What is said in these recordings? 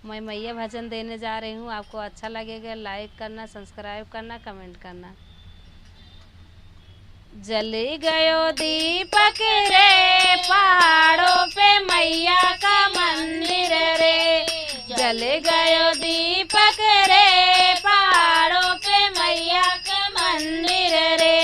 मैं मैया भजन देने जा रही हूँ। आपको अच्छा लगेगा, लाइक करना, सब्सक्राइब करना, कमेंट करना। जल गयो दीपक रे पहाड़ों पे मैया का मंदिर रे, जल गयो दीपक रे पहाड़ों पे मैया का मंदिर रे।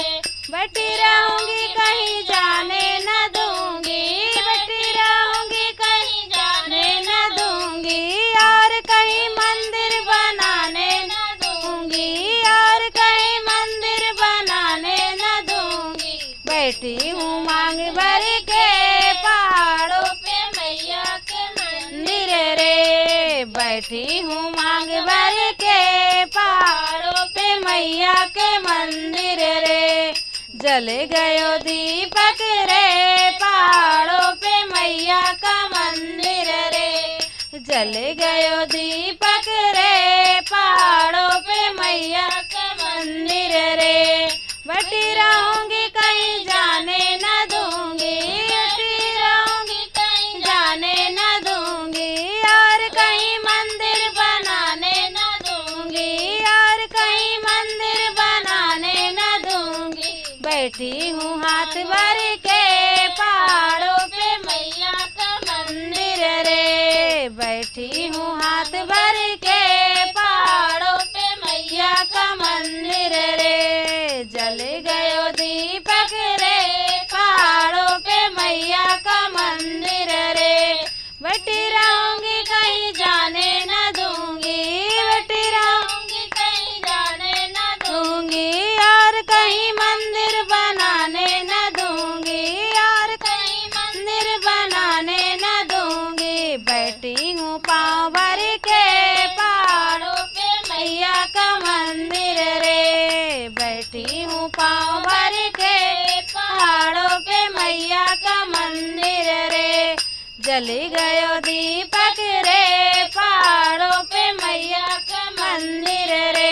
बैठी रहूंगी कहीं जाने न दूंगी, बैठी रहूंगी कहीं जाने न दूंगी, और कहीं मंदिर बनाने न दूंगी, और कहीं मंदिर बनाने न दूंगी। बैठी हूँ मांग भर के पहाड़ों पे मैया के मंदिर रे, बैठी हूँ मांग भर के पहाड़ों पे मैया के मंदिर रे। जल गयो दीपक रे पहाड़ों पे मैया का मंदिर रे, जल गयो दीपक रे पहाड़ों पे मैया का मंदिर रे। बैठी रहूंगी कहीं जाने न दूंगी, बैठी रहूंगी कहीं जाने न दूंगी, और कहीं मंदिर बनाने न दूंगी, और कहीं मंदिर बनाने न दूंगी। बैठी हूँ हाथ भर के पहाड़ों पे मैया का मंदिर रे, बैठी हूँ हाथ भर के पहाड़ों पे मैया का मंदिर रे। जल गयो दीपक रे पहाड़ों पे मैया का मंदिर रे। बैठी रहूंगी कहीं जाने न दूंगी, बैठी रहूंगी कहीं जाने न दूंगी, और कहीं मंदिर बनाने न दूंगी, और कहीं मंदिर बनाने न दूंगी। बैठी हूँ पाँव भर के पहाड़ों पे मैया का मंदिर रे, बैठी हूँ पाँव भर के पहाड़ों पे मैया का मंदिर रे। जल गयो दीपक रे पहाड़ों पे मैया का मंदिर रे।